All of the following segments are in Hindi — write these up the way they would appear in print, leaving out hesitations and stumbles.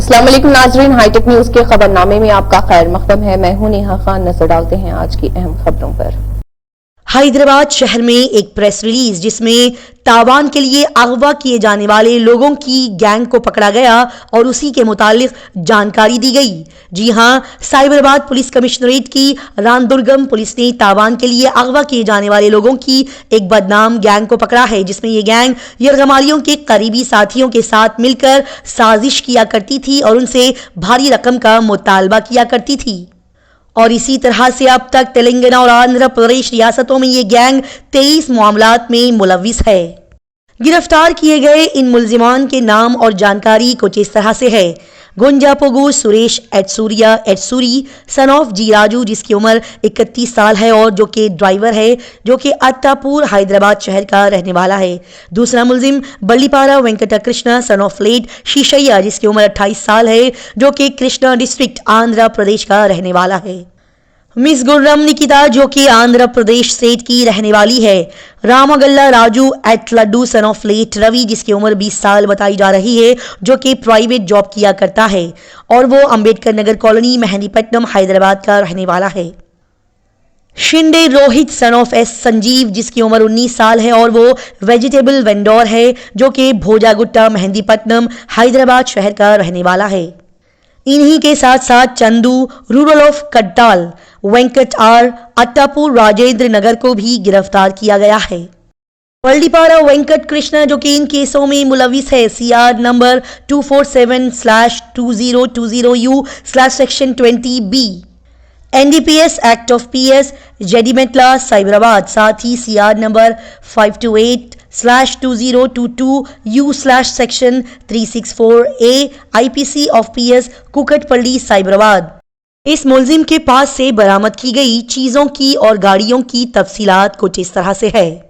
अस्सलाम वालेकुम नाजरीन, हाईटेक न्यूज के खबरनामे में आपका खैर मकदम है। मैं हूं नेहा खान। नजर डालते हैं आज की अहम खबरों पर। हैदराबाद शहर में एक प्रेस रिलीज जिसमें तावान के लिए अगवा किए जाने वाले लोगों की गैंग को पकड़ा गया और उसी के मुतालिक जानकारी दी गई। जी हां, साइबराबाद पुलिस कमिश्नरेट की रामदुर्गम पुलिस ने तावान के लिए अगवा किए जाने वाले लोगों की एक बदनाम गैंग को पकड़ा है, जिसमें यह गैंग यरगमालियों के करीबी साथियों के साथ मिलकर साजिश किया करती थी और उनसे भारी रकम का मुतालबा किया करती थी। और इसी तरह से अब तक तेलंगाना और आंध्र प्रदेश रियासतों में ये गैंग 23 मामलात में मुलविस है। गिरफ्तार किए गए इन मुलजिमान के नाम और जानकारी कुछ इस तरह से है। गुंजापोगू सुरेश एटसूरी सन ऑफ जी राजू, जिसकी उम्र 31 साल है और जो कि ड्राइवर है, जो कि अत्तापुर हैदराबाद शहर का रहने वाला है। दूसरा मुलजिम Ballipara Venkat Krishna son of late Sheeshaiah, जिसकी उम्र 28 साल है, जो कि कृष्णा डिस्ट्रिक्ट आंध्र प्रदेश का रहने वाला है। मिस गुर्रम निकिता, जो कि आंध्र प्रदेश स्टेट की रहने वाली है। Ramgalla Raju at Laddu son of late Ravi, जिसकी उम्र 20 साल बताई जा रही है, जो कि प्राइवेट जॉब किया करता है और वो अंबेडकर नगर कॉलोनी मेहंदीपट्टनम हैदराबाद का रहने वाला है। Shinde Rohit son of S Sanjeev, जिसकी उम्र 19 साल है और वो वेजिटेबल वेंडर है, जो कि भोजागुट्टा मेहंदीपट्टनम हैदराबाद शहर का रहने वाला है। इन्हीं के साथ साथ Chandu rural of Kattal Venkat R Attapur Rajendra Nagar को भी गिरफ्तार किया गया है। बल्लीपारा वेंकट कृष्णा, जो कि इन केसों में मुलविस है, CR नंबर 247/2020U/सेक्शन 20B NDPS act of PS Jeedimetla Cyberabad, साथ ही CR नंबर 528/2022U/सेक्शन 364A IPC of PS Kukatpally Cyberabad. इस मुलजिम के पास से बरामद की गई चीजों की और गाड़ियों की तफसीलात कुछ इस तरह से है।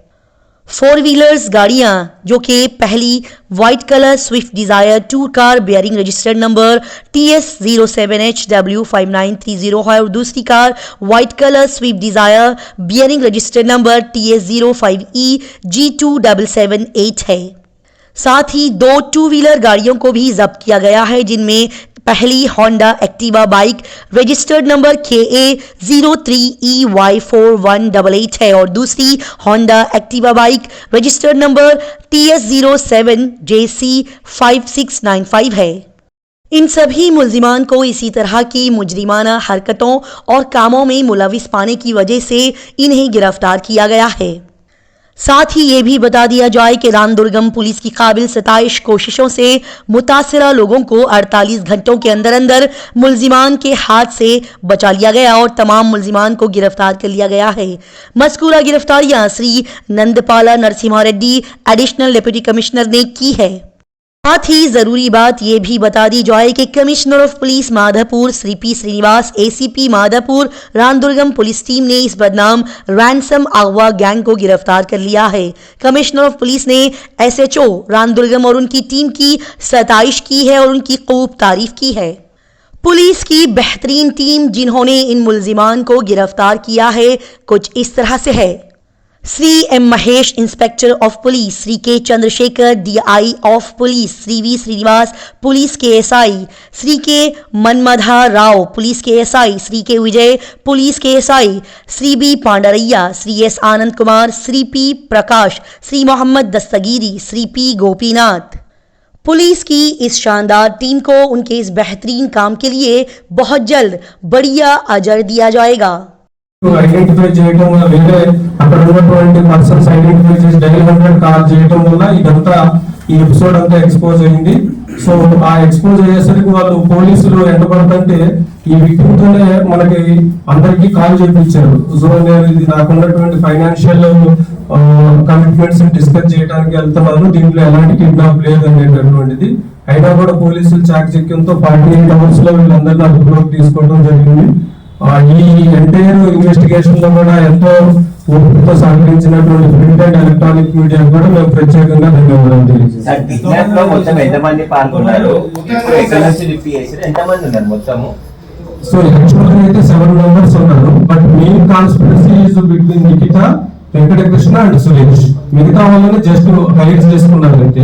4 व्हीलर्स गाड़ियां, जो कि पहली white colour Swift Dzire tour car bearing registered number TS07HW5930 है और दूसरी car white colour Swift Dzire bearing registered number TS05EG2778 है। साथ ही 2 2 व्हीलर गाड़ियों को भी जब्त किया गया है, जिनमें पहली Honda Activa bike registered number KA03EY4188 है और दूसरी Honda Activa bike registered number TS07JC5695 है। इन सभी मुलजिमान को इसी तरह की मुजरिमाना हरकतों और कामों में मुलविस पाने की वजह से इन्हें गिरफ्तार किया गया है। साथ ही ये भी बता दिया जाए कि रामदुर्गम पुलिस की काबिल सताइश कोशिशों से मुतासिरा लोगों को 48 घंटों के अंदर अंदर मुलजिमान के हाथ से बचा लिया गया और तमाम मुलजिमान को गिरफ्तार कर लिया गया है। मज़कूरा गिरफ्तारियां Shri Nandpala Narasimha Reddy additional deputy commissioner ने की है। साथ ही जरूरी बात यह भी बता दी जाए कि commissioner of police Madhavpur Shri P Srinivas ACP Madhavpur Ramdurgam police team ने इस बदनाम रैंसम अगवा गैंग को गिरफ्तार कर लिया है। कमिश्नर ऑफ पुलिस ने SHO रामदुर्गम और उनकी टीम की सताइश की है और उनकी खूब तारीफ की है। पुलिस की बेहतरीन टीम जिन्होंने इन मुलजिमान को गिरफ्तार किया है कुछ इस तरह से है। Shri M Mahesh inspector of police, Shri K Chandrashekar DI of police, Shri V Srinivas police के SI, Shri K Manmadha Rao police के SI, Shri K Vijay police के SI, Shri B Pandaraiah, Shri S Anand Kumar, Shri P Prakash, Shri Mohammed Dastagiri, Shri P Gopinath. Police की इस शानदार टीम को उनके इस बेहतरीन काम के लिए बहुत जल्द बढ़िया अजर दिया जाएगा। ఐడెంటిఫై చేయడం వల్ల వేరే అక్కడ ఉన్నటువంటి పర్సన్స్ ఐడెంటిఫై చేసి డైల్ 100 కాల్ చేయడం వల్ల ఇదంతా ఈ ఎపిసోడ్ అంతా ఎక్స్పోజ్ అయింది. సో ఆ ఎక్స్పోజ్ అయ్యేసరికి వాళ్ళు పోలీసులు ఎంతపడుతుంటే ఈ విక్టిమ్ తోనే మనకి అందరికి కాల్ చేయించారు. సో నేను ఇది నాకున్నటువంటి ఫైనాన్షియల్ కమిట్మెంట్స్ డిస్కస్ చేయడానికి వెళ్తున్నాను, దీంట్లో ఎలాంటి కిడ్నాప్ లేదు అనేటటువంటిది. అయినా కూడా పోలీసులు చాకచక్యంతో 48 అవర్స్ లో వీళ్ళందరినీ అదుపులోకి తీసుకోవడం జరిగింది. ఈ ఎంటైర్ ఇన్వెస్టిగేషన్ లో కూడా ఎంతో ఓపికతో సహకరించినటువంటి ప్రింట్ అండ్ ఎలక్ట్రానిక్ మీడియా కూడా మేము ప్రత్యేకంగా ధన్యవాదాలు తెలియజేస్తాం. సో యాక్చువల్గా అయితే 7 మెంబర్స్ ఉన్నారు, but main conspiracy is between Nikhita, Venkatakrishna and Suresh. మిగతా వాళ్ళని జస్ట్ హైలైట్స్ చేసుకున్నారు. అయితే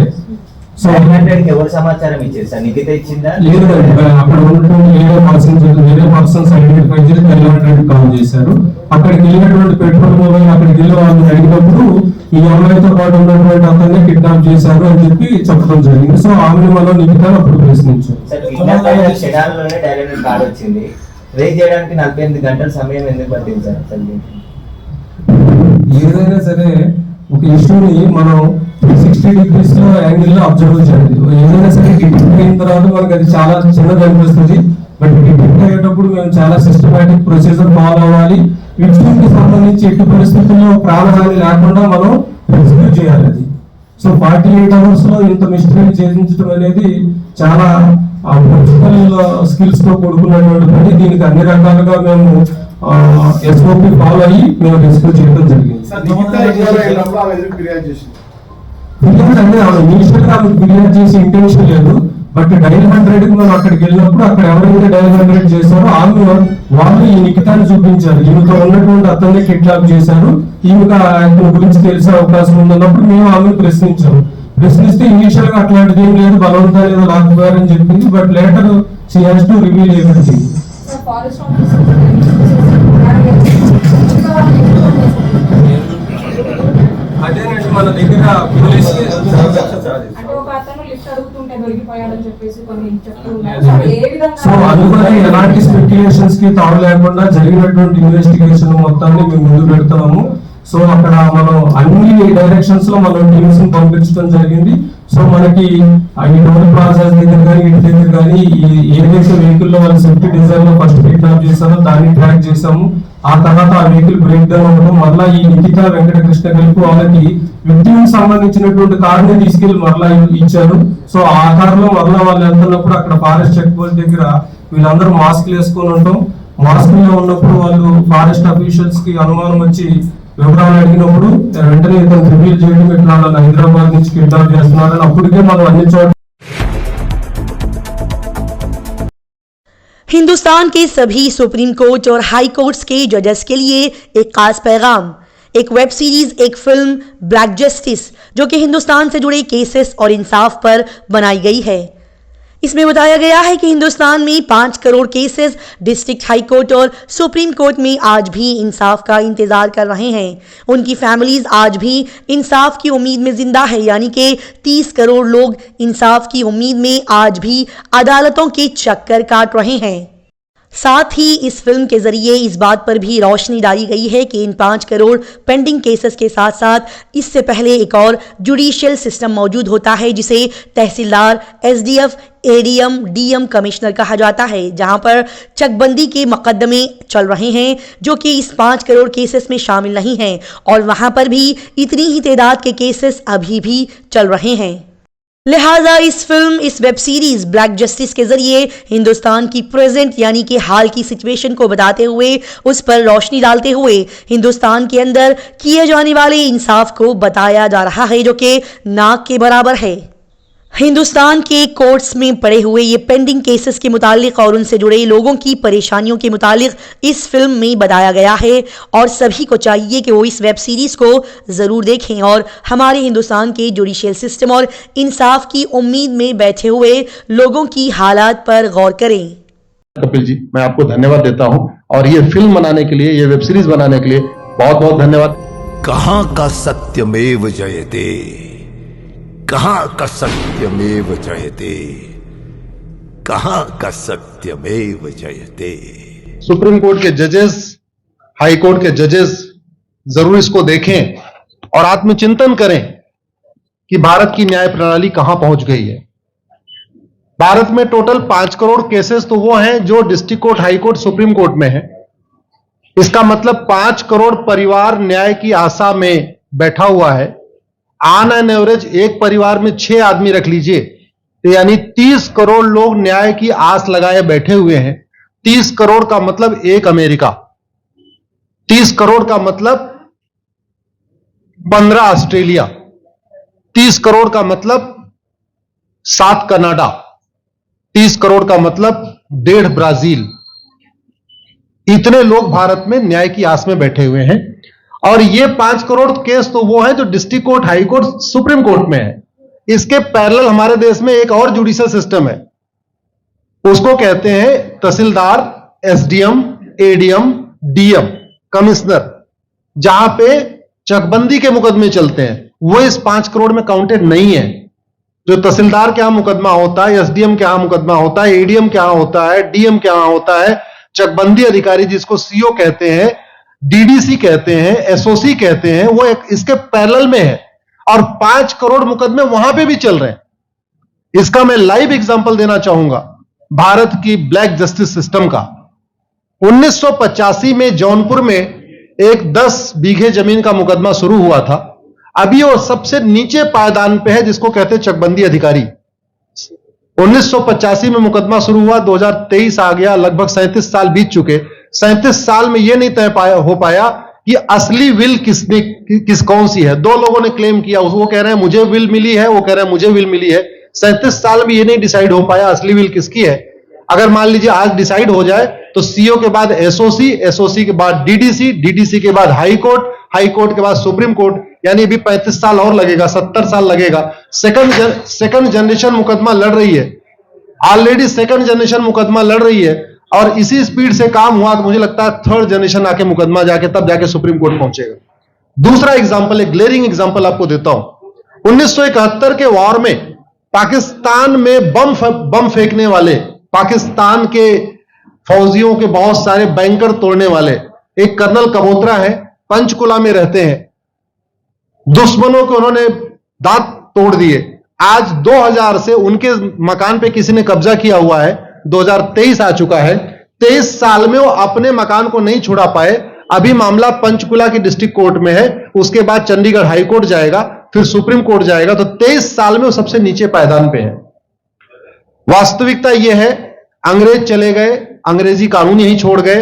సో ఎవరు సమాచారం ఇచ్చారు సార్? నిఖిత ఇచ్చిందా? లేదండి, అక్కడ ఉన్నటువంటి వేరే పర్సన్స్ ఐడెంటిఫై చేసి 900 కాల్ చేశారు. అక్కడికి వెళ్ళినటువంటి పెట్రోల్ మొబైల్ అక్కడికి వెళ్ళి వాళ్ళు అడిగినప్పుడు ఈ అమ్మాయితో పాటు ఉన్నటువంటి అతన్ని కిడ్నాప్ చేశారు అని చెప్పి చెప్పడం జరిగింది. సో ఆమెను మనం నిఖితాను అప్పుడు ప్రశ్నించారు. కార్డ్ వచ్చింది, రేజ్ చేయడానికి 48 గంటల సమయం ఎందుకు పట్టింది సార్? ఏదైనా సరే ఒక ఇష్యూని మనం 360 degrees లో యాంగిల్ లో అబ్జర్వ్ చేయాలి. ఏదైనా సరే డిటెక్ట్ అయిన తర్వాత మనకి అది చాలా చిన్నది అనిపిస్తుంది. బట్ డిటెక్ట్ అయ్యేటప్పుడు మేము చాలా సిస్టమేటిక్ ప్రొసీజర్ ఫాలో అవ్వాలి. విక్టిమ్ కి సంబంధించి ఎట్టి పరిస్థితుల్లో ప్రాణహాని లేకుండా మనం రెస్క్యూ చేయాలి. అది సో 48 hours లో ఇంత మిస్టరీ ఛేదించడం అనేది చాలా ప్రాక్టికల్ స్కిల్స్ తో కూడుకున్నటువంటి పని. దీనికి అన్ని రకాలుగా మేము SOP ఫాలో అయ్యి మేము రెస్క్యూ చేయడం జరిగింది. ఇనిషియల్ గా ఆమెకు ఫిర్యాదు చేసే ఇంటెన్షన్ లేదు. బట్ డైల్ 100 మనం అక్కడికి వెళ్ళినప్పుడు అక్కడ ఎవరైతే డైల్ 100 చేశారో వాళ్ళు ఈ నిఖితాన్ని చూపించారు. ఈమెతో ఉన్నటువంటి అతన్ని కిడ్నాప్ చేశారు, ఈమెకు అతని గురించి తెలిసే అవకాశం ఉందన్నప్పుడు మేము ఆమెను ప్రశ్నించాము. ప్రశ్నిస్తే ఇనిషియల్ గా అట్లాంటిది ఏం లేదు, బలవంతా లేదో లాక్కుపోయారని చెప్పింది. But later she has to reveal everything. అదేనండి, మన దగ్గర సో అందుకని ఎలాంటి స్పెక్యులేషన్స్ కి తావు లేకుండా జరిగినటువంటి ఇన్వెస్టిగేషన్ మొత్తాన్ని మేము ముందు పెడుతున్నాము. సో అక్కడ మనం అన్ని డైరెక్షన్స్ లో మనం టీమ్స్ ని పంపించడం జరిగింది. సో మనకి ఈ టోల్ ప్లాజాస్ దగ్గర కానీ ఇంటి దగ్గర కానీ ఏదైతే వెహికల్ లో వాళ్ళ సేఫ్టీ డిజైన్ లో ఫస్ట్ కిడ్నాప్ చేశారో దాన్ని ట్రాక్ చేశాము. ఆ తర్వాత ఆ వెహికల్ బ్రేక్ డౌన్ అవ్వడం, మళ్ళీ ఈ నిఖిత వెంకటకృష్ణ కలిపి వాళ్ళకి విక్టిమ్ సంబంధించినటువంటి కార్ ని తీసుకెళ్లి మరలా ఇచ్చారు. సో ఆ కార్ లో మరలా వాళ్ళు వెళ్తున్నప్పుడు అక్కడ ఫారెస్ట్ చెక్ పోస్ట్ దగ్గర వీళ్ళందరూ మాస్క్లు వేసుకొని ఉంటాం. మాస్క్ లో ఉన్నప్పుడు వాళ్ళు ఫారెస్ట్ అఫీషియల్స్ కి అనుమానం వచ్చి వివరాలు అడిగినప్పుడు వెంటనే ఇతను రివీల్ చేయడం ఇట్లా హైదరాబాద్ నుంచి కిడ్నాప్ చేస్తున్నారని అప్పటికే మనం అన్ని చోట్ల हिंदुस्तान के सभी सुप्रीम कोर्ट और हाई कोर्ट्स के जजेस के लिए एक खास पैगाम, एक वेब सीरीज, एक फिल्म ब्लैक जस्टिस जो कि हिंदुस्तान से जुड़े केसेस और इंसाफ पर बनाई गई है। इसमें बताया गया है कि हिंदुस्तान में 5 crore cases district high court और सुप्रीम कोर्ट में आज भी इंसाफ का इंतजार कर रहे हैं। उनकी फैमिलीज आज भी इंसाफ की उम्मीद में जिंदा है, यानी कि 30 करोड़ लोग इंसाफ की उम्मीद में आज भी अदालतों के चक्कर काट रहे हैं। साथ ही इस फिल्म के जरिए इस बात पर भी रोशनी डाली गई है कि इन 5 करोड़ पेंडिंग केसेस के साथ साथ इससे पहले एक और जुडिशियल सिस्टम मौजूद होता है जिसे तहसीलदार, SDF, ADM, DM कमिश्नर कहा जाता है, जहां पर चकबंदी के मुकदमे चल रहे हैं जो कि इस 5 करोड़ केसेस में शामिल नहीं हैं और वहां पर भी इतनी ही तादाद के केसेस अभी भी चल रहे हैं। लिहाजा इस फिल्म, इस वेब सीरीज ब्लैक जस्टिस के जरिए हिंदुस्तान की प्रेजेंट यानी कि हाल की सिचुएशन को बताते हुए उस पर रोशनी डालते हुए हिंदुस्तान के अंदर किए जाने वाले इंसाफ को बताया जा रहा है जो कि नाक के बराबर है। हिंदुस्तान के कोर्ट्स में पड़े हुए ये पेंडिंग केसेस के मुतालिक और उनसे जुड़े लोगों की परेशानियों के मुतालिक इस फिल्म में बताया गया है और सभी को चाहिए कि वो इस वेब सीरीज को ज़रूर देखें और हमारे हिंदुस्तान के जुडिशियल सिस्टम और इंसाफ की उम्मीद में बैठे हुए लोगों की हालात पर गौर करें। कपिल जी, मैं आपको धन्यवाद देता हूं और ये फिल्म बनाने के लिए, ये वेब सीरीज बनाने के लिए बहुत बहुत धन्यवाद। कहां का सत्यमेव जयते, कहां का सत्यमेव जयते, कहां का सत्यमेव जयते। सुप्रीम कोर्ट के जजेस, हाई कोर्ट के जजेस जरूर इसको देखें और आत्मचिंतन करें कि भारत की न्याय प्रणाली कहां पहुंच गई है। भारत में टोटल 5 करोड़ केसेस तो वो हैं जो district court, high court, supreme court में है। इसका मतलब 5 करोड़ परिवार न्याय की आशा में बैठा हुआ है। ऑन एन एवरेज एक परिवार में 6 आदमी रख लीजिए, तो यानी 30 करोड़ लोग न्याय की आस लगाए बैठे हुए हैं। 30 करोड़ का मतलब एक अमेरिका, 30 करोड़ का मतलब 15 ऑस्ट्रेलिया, 30 करोड़ का मतलब 7 कनाडा, 30 करोड़ का मतलब 1.5 ब्राजील। इतने लोग भारत में न्याय की आस में बैठे हुए हैं और ये 5 करोड़ केस तो वो है जो district court, high court, supreme court में है। इसके पैरेलल हमारे देश में एक और जुडिशियल सिस्टम है, उसको कहते हैं तहसीलदार, एसडीएम, एडीएम, डीएम, कमिश्नर, जहां पे चकबंदी के मुकदमे चलते हैं। वो इस 5 करोड़ में काउंटेड नहीं है। जो तहसीलदार के यहां मुकदमा होता है, एसडीएम के यहां मुकदमा होता है, एडीएम के यहां होता है, डीएम के यहां होता है, चकबंदी अधिकारी जिसको सीओ कहते हैं, डीडीसी कहते हैं, एसओसी कहते हैं, वो एक इसके पैरेलल में है और 5 करोड़ मुकदमे वहां पे भी चल रहे हैं। इसका मैं लाइव एग्जांपल देना चाहूंगा भारत की ब्लैक जस्टिस सिस्टम का। 1985 में जौनपुर में एक 10 बीघे जमीन का मुकदमा शुरू हुआ था। अभी वो सबसे नीचे पायदान पे है, जिसको कहते हैं चकबंदी अधिकारी। 1985 में मुकदमा शुरू हुआ, 2023 आ गया, लगभग 37 साल बीत चुके। 37 साल में यह नहीं तय हो पाया कि असली विल कौन सी है। 2 लोगों ने क्लेम किया, वो कह रहे हैं मुझे विल मिली है, वो कह रहे हैं मुझे विल मिली है। 37 साल में यह नहीं डिसाइड हो पाया असली विल किसकी है। अगर मान लीजिए आज डिसाइड हो जाए तो सीओ के बाद एसओसी, एसओसी के बाद डीडीसी, डीडीसी के बाद हाई कोर्ट, हाई कोर्ट के बाद सुप्रीम कोर्ट, यानी अभी 35 साल और लगेगा, 70 साल लगेगा। सेकंड जनरेशन मुकदमा लड़ रही है, ऑलरेडी सेकंड जनरेशन मुकदमा लड़ रही है और इसी स्पीड से काम हुआ तो मुझे लगता है 3rd जनरेशन आके मुकदमा जाके तब जाके सुप्रीम कोर्ट पहुंचेगा। दूसरा एग्जांपल, एक ग्लेरिंग एग्जांपल आपको देता हूं। 1971 के वॉर में पाकिस्तान में बम फेंकने वाले, पाकिस्तान के फौजियों के बहुत सारे बैंकर तोड़ने वाले एक कर्नल कबोत्रा है, पंचकुला में रहते हैं। दुश्मनों को उन्होंने दांत तोड़ दिए। आज 2000 से उनके मकान पे किसी ने कब्जा किया हुआ है, 2023 आ चुका है। 23 साल में वो अपने मकान को नहीं छुड़ा पाए। अभी मामला पंचकुला की डिस्ट्रिक्ट कोर्ट में है, उसके बाद चंडीगढ़ हाई कोर्ट जाएगा, फिर सुप्रीम कोर्ट जाएगा। तो 23 साल में वो सबसे नीचे पायदान पे है। वास्तविकता यह है, अंग्रेज चले गए, अंग्रेजी कानून यहीं छोड़ गए,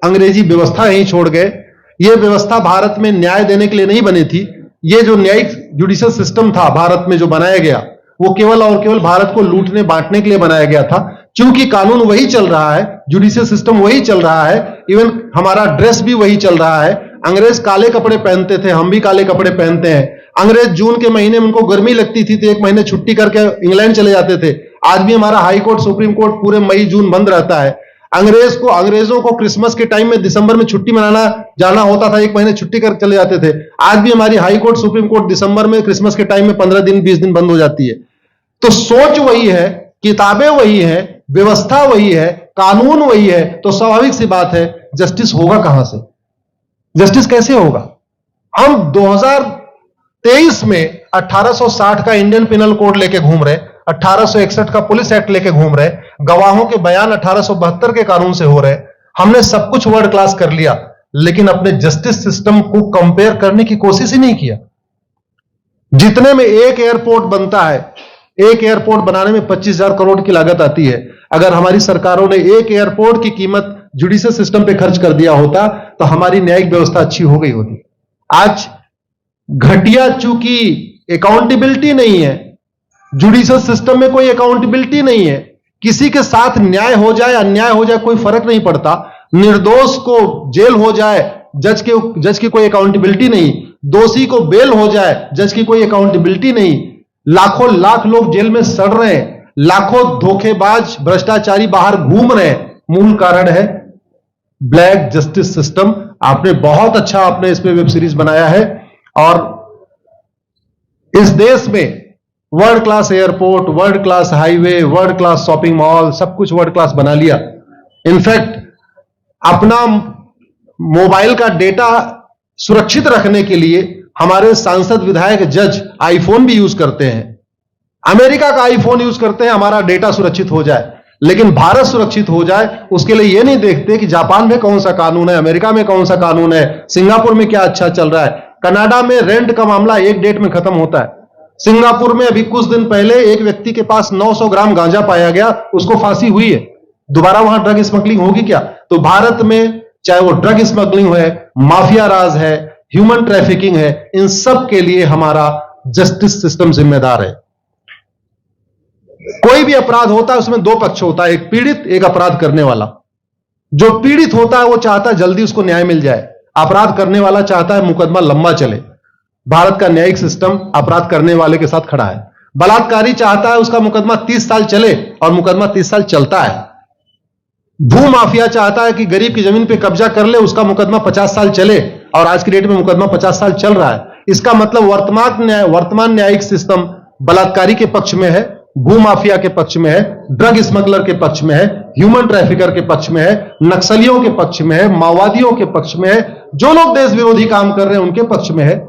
अंग्रेजी व्यवस्था यहीं छोड़ गए। यह व्यवस्था भारत में न्याय देने के लिए नहीं बनी थी। यह जो न्यायिक जुडिशियल सिस्टम था भारत में जो बनाया गया, वो केवल और केवल भारत को लूटने बांटने के लिए बनाया गया था। क्योंकि कानून वही चल रहा है, जुडिशियल सिस्टम वही चल रहा है, इवन हमारा ड्रेस भी वही चल रहा है। अंग्रेज काले कपड़े पहनते थे, हम भी काले कपड़े पहनते हैं। अंग्रेज जून के महीने में उनको गर्मी लगती थी तो 1 महीने छुट्टी करके इंग्लैंड चले जाते थे। आज भी हमारा हाई कोर्ट, सुप्रीम कोर्ट पूरे मई जून बंद रहता है। अंग्रेजों को क्रिसमस के टाइम में दिसंबर में छुट्टी मनाना जाना होता था, 1 महीने छुट्टी कर चले जाते थे। आज भी हमारी हाई कोर्ट, सुप्रीम कोर्ट दिसंबर में, क्रिसमस के टाइम में 15 दिन 20 दिन बंद हो जाती है। तो सोच वही है, किताबें वही है, व्यवस्था वही है, कानून वही है, तो स्वाभाविक सी बात है जस्टिस होगा कहां से? जस्टिस कैसे होगा? हम 2023 में 1860 का इंडियन पिनल कोड लेके घूम रहे, 1861 का पुलिस एक्ट लेके घूम रहे, गवाहों के बयान 1872 के कानून से हो रहे। हमने सब कुछ वर्ल्ड क्लास कर लिया, लेकिन अपने जस्टिस सिस्टम को कंपेयर करने की कोशिश ही नहीं किया। जितने में एक एयरपोर्ट बनता है, एक एयरपोर्ट बनाने में 25,000 करोड़ की लागत आती है। अगर हमारी सरकारों ने एक एयरपोर्ट की कीमत जुडिशियल सिस्टम पे खर्च कर दिया होता तो हमारी न्यायिक व्यवस्था अच्छी हो गई होती। आज घटिया, चूंकि अकाउंटेबिलिटी नहीं है, जुडिशियल सिस्टम में कोई अकाउंटेबिलिटी नहीं है, किसी के साथ न्याय हो जाए अन्याय हो जाए कोई फर्क नहीं पड़ता। निर्दोष को जेल हो जाए, जज की कोई अकाउंटेबिलिटी नहीं, दोषी को बेल हो जाए, जज की कोई अकाउंटेबिलिटी नहीं। लाखों लाख लोग जेल में सड़ रहे हैं, लाखों धोखेबाज भ्रष्टाचारी बाहर घूम रहे हैं। मूल कारण है ब्लैक जस्टिस सिस्टम। आपने बहुत अच्छा आपने इस पे वेब सीरीज बनाया है और इस देश में world class airport, world class highway, world class shopping mall, सब कुछ वर्ल्ड क्लास बना लिया। इनफैक्ट अपना मोबाइल का डेटा सुरक्षित रखने के लिए हमारे सांसद, विधायक, जज आईफोन भी यूज करते हैं। अमेरिका का आईफोन यूज करते हैं हमारा डेटा सुरक्षित हो जाए, लेकिन भारत सुरक्षित हो जाए उसके लिए यह नहीं देखते कि जापान में कौन सा कानून है, अमेरिका में कौन सा कानून है, सिंगापुर में क्या अच्छा चल रहा है। कनाडा में रेंट का मामला एक डेट में खत्म होता है। सिंगापुर में अभी कुछ दिन पहले एक व्यक्ति के पास 900 ग्राम गांजा पाया गया, उसको फांसी हुई है। दोबारा वहां ड्रग स्मगलिंग होगी क्या? तो भारत में चाहे वो ड्रग स्मगलिंग है, माफिया राज है, ह्यूमन ट्रैफिकिंग है, इन सब के लिए हमारा जस्टिस सिस्टम जिम्मेदार है। कोई भी अपराध होता है उसमें 2 पक्ष होता है, एक पीड़ित, एक अपराध करने वाला। जो पीड़ित होता है वो चाहता है जल्दी उसको न्याय मिल जाए, अपराध करने वाला चाहता है मुकदमा लंबा चले। भारत का न्यायिक सिस्टम अपराध करने वाले के साथ खड़ा है। बलात्कारी चाहता है उसका मुकदमा 30 साल चले और मुकदमा 30 साल चलता है। भू माफिया चाहता है कि गरीब की जमीन पे कब्जा कर ले, उसका मुकदमा 50 साल चले और आज की डेट में मुकदमा 50 साल चल रहा है। इसका मतलब वर्तमान न्यायिक सिस्टम बलात्कारी के पक्ष में है, भू माफिया के पक्ष में है, ड्रग स्मगलर के पक्ष में है, ह्यूमन ट्रैफिकर के पक्ष में है, नक्सलियों के पक्ष में है, माओवादियों के पक्ष में है, जो लोग देश विरोधी काम कर रहे हैं उनके पक्ष में है।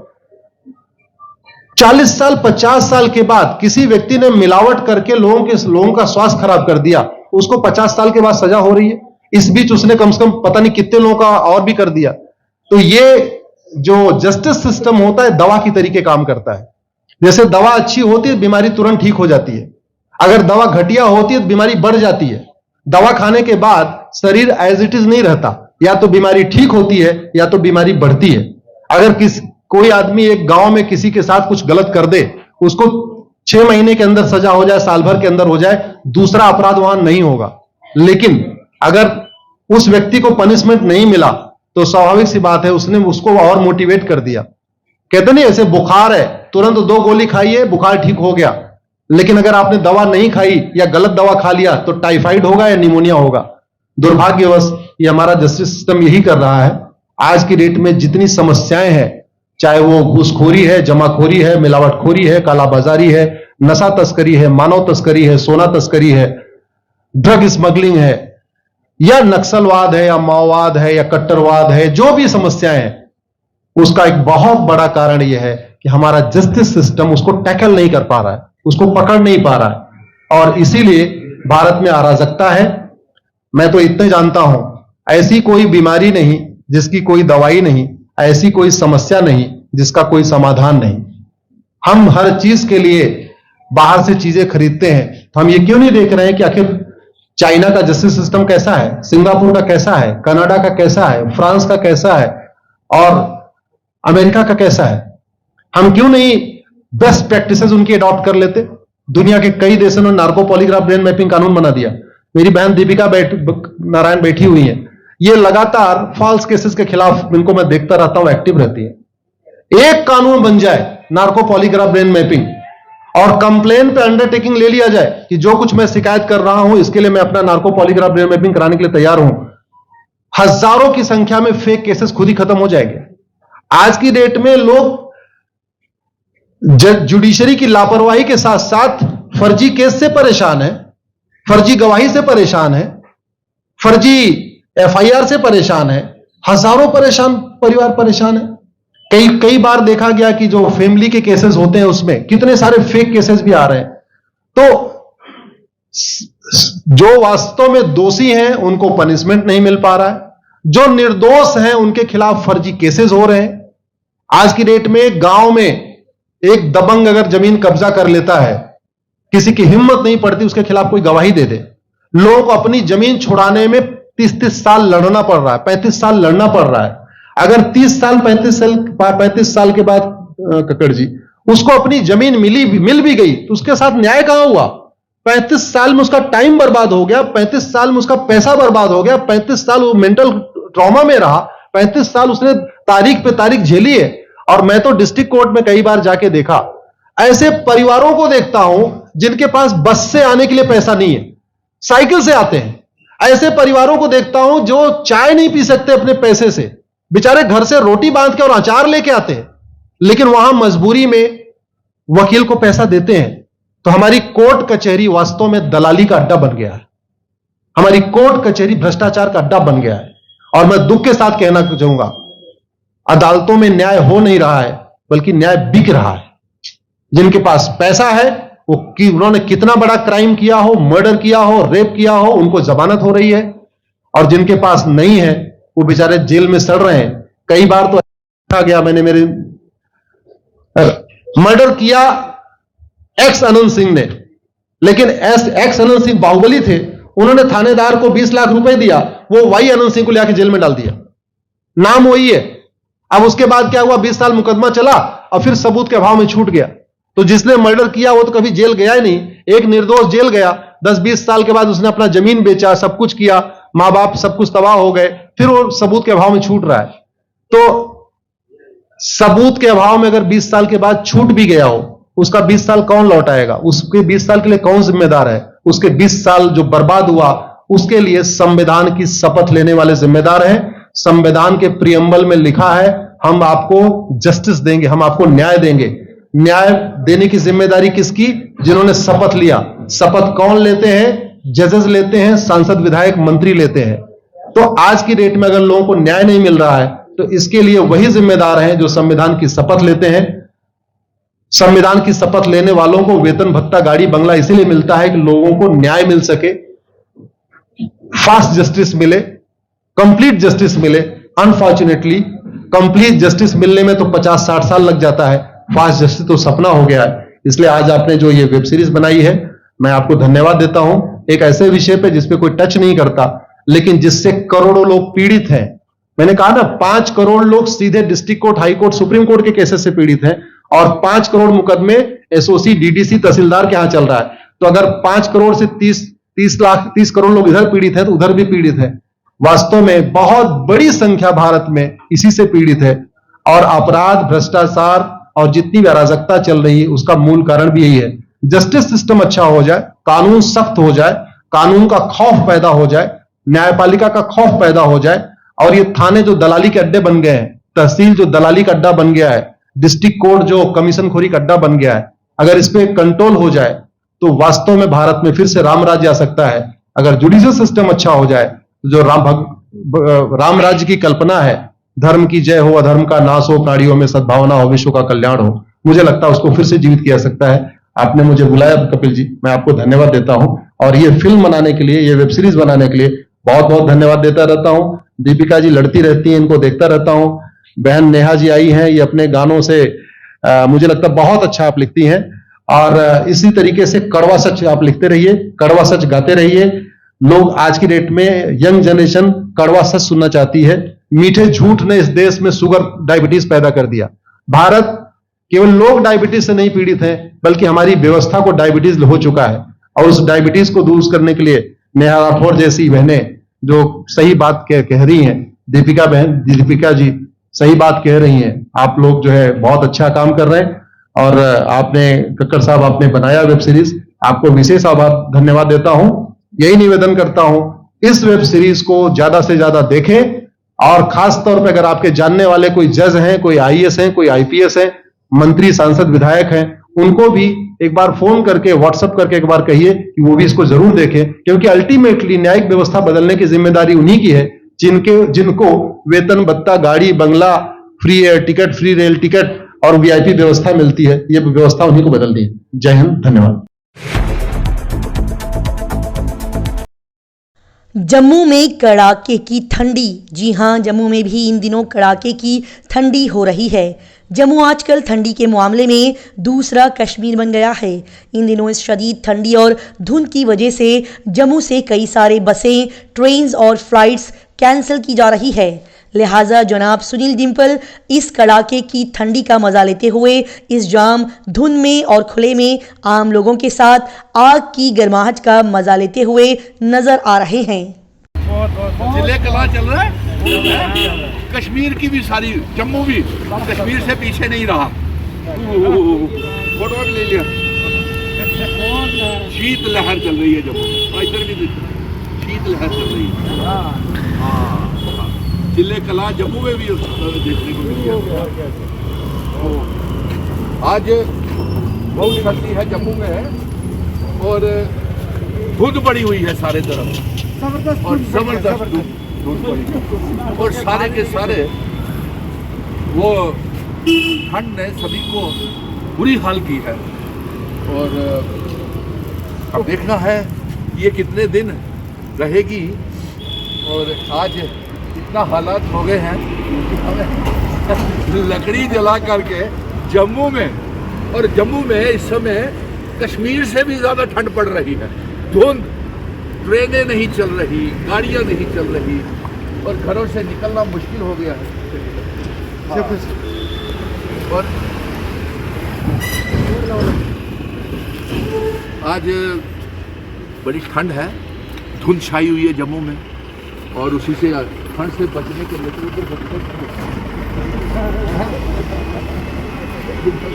40 साल 50 साल के बाद किसी व्यक्ति ने मिलावट करके लोगों का स्वास्थ्य खराब कर दिया, उसको 50 साल के बाद सजा हो रही है। इस बीच उसने कम से कम पता नहीं कितने लोगों का और भी कर दिया। तो ये जो जस्टिस सिस्टम होता है दवा की तरीके काम करता है। जैसे दवा अच्छी होती है बीमारी तुरंत ठीक हो जाती है, अगर दवा घटिया होती है तो बीमारी बढ़ जाती है। दवा खाने के बाद शरीर एज इट इज नहीं रहता, या तो बीमारी ठीक होती है या तो बीमारी बढ़ती है। अगर कोई आदमी एक गांव में किसी के साथ कुछ गलत कर दे, उसको 6 महीने के अंदर सजा हो जाए, साल भर के अंदर हो जाए, दूसरा अपराध वहां नहीं होगा। लेकिन अगर उस व्यक्ति को पनिशमेंट नहीं मिला तो स्वाभाविक सी बात है उसने उसको और मोटिवेट कर दिया। कहते नहीं ऐसे बुखार है, तुरंत 2 गोली खाइए बुखार ठीक हो गया, लेकिन अगर आपने दवा नहीं खाई या गलत दवा खा लिया तो टाइफाइड होगा या निमोनिया होगा। दुर्भाग्यवश ये हमारा जस्टिस सिस्टम यही कर रहा है। आज की डेट में जितनी समस्याएं हैं, चाहे वो घूसखोरी है, जमाखोरी है, मिलावटखोरी है, कालाबाजारी है, नशा तस्करी है, मानव तस्करी है, सोना तस्करी है, ड्रग स्मगलिंग है, या नक्सलवाद है, या माओवाद है, या कट्टरवाद है, जो भी समस्याएं हैं, उसका एक बहुत बड़ा कारण यह है कि हमारा जस्टिस सिस्टम उसको टैकल नहीं कर पा रहा है, उसको पकड़ नहीं पा रहा है, और इसीलिए भारत में अराजकता है। मैं तो इतने जानता हूं, ऐसी कोई बीमारी नहीं जिसकी कोई दवाई नहीं, ऐसी कोई समस्या नहीं जिसका कोई समाधान नहीं। हम हर चीज के लिए बाहर से चीजें खरीदते हैं, तो हम ये क्यों नहीं देख रहे हैं कि आखिर चाइना का जस्टिस सिस्टम कैसा है, सिंगापुर का कैसा है, कनाडा का कैसा है, फ्रांस का कैसा है और अमेरिका का कैसा है। हम क्यों नहीं बेस्ट प्रैक्टिसेस उनकी अडॉप्ट कर लेते। दुनिया के कई देशों ने नार्को पॉलीग्राफ ब्रेन मैपिंग कानून बना दिया। मेरी बहन दीपिका नारायण बैठी हुई है, ये लगातार फॉल्स केसेस के खिलाफ, इनको मैं देखता रहता हूं, एक्टिव रहती है। एक कानून बन जाए नार्को पॉलीग्राफ ब्रेन मैपिंग और कंप्लेन पे अंडरटेकिंग ले लिया जाए कि जो कुछ मैं शिकायत कर रहा हूं इसके लिए मैं अपना नार्को पॉलीग्राफ ब्रेन मैपिंग कराने के लिए तैयार हूं, हजारों की संख्या में फेक केसेस खुद ही खत्म हो जाएंगे। आज की डेट में लोग जुडिशरी की लापरवाही के साथ साथ फर्जी केस से परेशान है, फर्जी गवाही से परेशान है, फर्जी एफआईआर से परेशान है, हजारों परिवार परेशान है। कई बार देखा गया कि जो फैमिली के केसेस होते हैं उसमें कितने सारे फेक केसेस भी आ रहे हैं। तो जो वास्तव में दोषी हैं उनको पनिशमेंट नहीं मिल पा रहा है, जो निर्दोष हैं उनके खिलाफ फर्जी केसेस हो रहे हैं। आज की डेट में गांव में एक दबंग अगर जमीन कब्जा कर लेता है, किसी की हिम्मत नहीं पड़ती उसके खिलाफ कोई गवाही दे दे। लोगों को अपनी जमीन छुड़ाने में 30-30 साल लड़ना पड़ रहा है, 35 साल लड़ना पड़ रहा है। अगर 30 साल 35 साल के बाद कक्कड़ जी उसको अपनी जमीन मिल भी गई तो उसके साथ न्याय कहां हुआ। 35 साल में उसका टाइम बर्बाद हो गया, 35 साल में उसका पैसा बर्बाद हो गया, 35 साल वो मेंटल ट्रॉमा में रहा, 35 साल उसने तारीख पे तारीख झेली है। और मैं तो डिस्ट्रिक्ट कोर्ट में कई बार जाके देखा, ऐसे परिवारों को देखता हूं जिनके पास बस से आने के लिए पैसा नहीं है, साइकिल से आते हैं। ऐसे परिवारों को देखता हूं जो चाय नहीं पी सकते अपने पैसे से, बेचारे घर से रोटी बांध के और अचार लेके आते हैं, लेकिन वहां मजबूरी में वकील को पैसा देते हैं। तो हमारी कोर्ट कचहरी वास्तव में दलाली का अड्डा बन गया है, हमारी कोर्ट कचहरी भ्रष्टाचार का अड्डा बन गया है। और मैं दुख के साथ कहना चाहूंगा, अदालतों में न्याय हो नहीं रहा है बल्कि न्याय बिक रहा है। जिनके पास पैसा है वो उन्होंने कितना बड़ा क्राइम किया हो, मर्डर किया हो, रेप किया हो, उनको जमानत हो रही है, और जिनके पास नहीं है वो बेचारे जेल में सड़ रहे हैं। कई बार तो देखा गया, मैंने मेरे मर्डर किया एक्स अनंत सिंह ने, लेकिन एक्स अनंत सिंह बाहुबली थे, उन्होंने थानेदार को 20 लाख रुपए दिया, वो वाई अनंत सिंह को लेकर जेल में डाल दिया, नाम वही है। अब उसके बाद क्या हुआ, 20 साल मुकदमा चला और फिर सबूत के अभाव में छूट गया। तो जिसने मर्डर किया वो तो कभी जेल गया ही नहीं। एक निर्दोष जेल गया, 10-20 साल के बाद उसने अपना जमीन बेचा, सब कुछ किया, मां बाप सब कुछ तबाह हो गए, फिर वो सबूत के अभाव में छूट रहा है। तो सबूत के अभाव में अगर 20 साल के बाद छूट भी गया हो उसका 20 साल कौन लौटाएगा? उसके 20 साल के लिए कौन जिम्मेदार है? उसके 20 साल जो बर्बाद हुआ उसके लिए संविधान की शपथ लेने वाले जिम्मेदार हैं। संविधान के प्रियम्बल में लिखा है हम आपको जस्टिस देंगे, हम आपको न्याय देंगे। न्याय देने की जिम्मेदारी किसकी? जिन्होंने शपथ लिया। शपथ कौन लेते हैं? जजेस लेते हैं, सांसद विधायक मंत्री लेते हैं। तो आज की डेट में अगर लोगों को न्याय नहीं मिल रहा है तो इसके लिए वही जिम्मेदार हैं जो संविधान की शपथ लेते हैं। संविधान की शपथ लेने वालों को वेतन भत्ता गाड़ी बंगला इसीलिए मिलता है कि लोगों को न्याय मिल सके, फास्ट जस्टिस मिले, कंप्लीट जस्टिस मिले। अनफॉर्चुनेटली कंप्लीट जस्टिस मिलने में तो 50-60 साल लग जाता है, फास्ट जस्टिस तो सपना हो गया है। इसलिए आज आपने जो ये वेब सीरीज बनाई है मैं आपको धन्यवाद देता हूं। एक ऐसे विषय पे जिसपे कोई टच नहीं करता लेकिन जिससे करोड़ों लोग पीड़ित हैं। मैंने कहा ना 5 करोड़ लोग सीधे district court, high court, supreme court के केसेस से पीड़ित हैं और 5 करोड़ मुकदमे एसओसी, डीडीसी, तहसीलदार के यहां चल रहा है। तो अगर 5 करोड़ से 30 करोड़ लोग इधर पीड़ित हैं तो उधर भी पीड़ित है। वास्तव में बहुत बड़ी संख्या भारत में इसी से पीड़ित है और अपराध, भ्रष्टाचार और जितनी भी अराजकता चल रही है उसका मूल कारण भी यही है। जस्टिस सिस्टम अच्छा हो जाए, कानून सख्त हो जाए, कानून का खौफ पैदा हो जाए, न्यायपालिका का खौफ पैदा हो जाए और ये थाने जो दलाली के अड्डे बन गए हैं, तहसील जो दलाली का अड्डा बन गया है, डिस्ट्रिक्ट कोर्ट जो कमीशन खोरी का अड्डा बन गया है, अगर इस पे कंट्रोल हो जाए तो वास्तव में भारत में फिर से राम राज्य आ सकता है। अगर जुडिशियल सिस्टम अच्छा हो जाए, जो राम राज्य की कल्पना है, धर्म की जय हो, अधर्म का नाश हो, प्राणियों में सद्भावना हो, विश्व का कल्याण हो, मुझे लगता है उसको फिर से जीवित किया जा सकता है। आपने मुझे बुलाया कपिल जी, मैं आपको धन्यवाद देता हूं और ये फिल्म बनाने के लिए, ये वेब सीरीज बनाने के लिए बहुत बहुत धन्यवाद देता रहता हूं। दीपिका जी लड़ती रहती हैं, इनको देखता रहता हूं। बहन नेहा जी आई हैं, ये अपने गानों से मुझे लगता है बहुत अच्छा आप लिखती हैं और इसी तरीके से कड़वा सच आप लिखते रहिए, कड़वा सच गाते रहिए। लोग आज की डेट में, यंग जनरेशन कड़वा सच सुनना चाहती है। मीठे झूठ ने इस देश में शुगर, डायबिटीज पैदा कर दिया। भारत केवल लोग डायबिटीज से नहीं पीड़ित हैं बल्कि हमारी व्यवस्था को डायबिटीज हो चुका है और उस डायबिटीज को दूर करने के लिए नेहा राठौर जैसी बहनें जो सही बात कह रही हैं, दीपिका जी सही बात कह रही हैं। आप लोग जो है बहुत अच्छा काम कर रहे हैं और आपने, कक्कड़ साहब आपने बनाया वेब सीरीज, आपको विशेष आभार, धन्यवाद देता हूं। यही निवेदन करता हूं इस वेब सीरीज को ज्यादा से ज्यादा देखें और खास तौर पे अगर आपके जानने वाले कोई जज हैं, कोई आईएएस हैं, कोई आईपीएस हैं, मंत्री, सांसद, विधायक हैं, उनको भी एक बार फोन करके, व्हाट्सएप करके एक बार कहिए कि वो भी इसको जरूर देखें, क्योंकि अल्टीमेटली न्यायिक व्यवस्था बदलने की जिम्मेदारी उन्हीं की है जिनको वेतन भत्ता, गाड़ी बंगला, free air ticket, free rail ticket और वीआईपी व्यवस्था मिलती है। ये व्यवस्था उन्हीं को बदलनी है। जय हिंद, धन्यवाद। जम्मू में कड़ाके की ठंडी। जी हां, जम्मू में भी इन दिनों कड़ाके की ठंडी हो रही है। जम्मू आजकल ठंडी के मामले में दूसरा कश्मीर बन गया है। इन दिनों इस शदीद ठंडी और धुंध की वजह से जम्मू से कई सारे बसें, ट्रेन्स और फ्लाइट्स कैंसिल की जा रही है। लिहाजा जनाब सुनील डिम्पल इस कड़ाके की ठंडी का मजा लेते हुए इस जाम, धुंध में और खुले में आम लोगों के साथ आग की गर्माहट का मजा लेते हुए नजर आ रहे हैं। जिले कला चल रहा है, कश्मीर की भी सारी, जम्मू भी कश्मीर से पीछे नहीं रहा। फोटो भी ले लिया। शीत लहर चल रही है जम्मू, इधर भी शीत लहर चल रही है। हाँ, जिले कला जम्मू में भी देखने को मिली है। आज बहुत सर्दी है जम्मू में और धुंध पड़ी हुई है सारे तरफ और जबरदस्त धुंध पड़ी है और सारे के सारे वो ठंड ने सभी को बुरी हाल की है। और अब देखना है ये कितने दिन रहेगी। और आज इतना हालात हो गए हैं कि हमें लकड़ी जला करके जम्मू में, और जम्मू में इस समय कश्मीर से भी ज़्यादा ठंड पड़ रही है। धुंध, ट्रेनें नहीं चल रही, गाड़ियां नहीं चल रही और घरों से निकलना मुश्किल हो गया है। और आज बड़ी ठंड है, धुंध छाई हुई है जम्मू में और उसी से ठंड से बचने के लिए बिल्कुल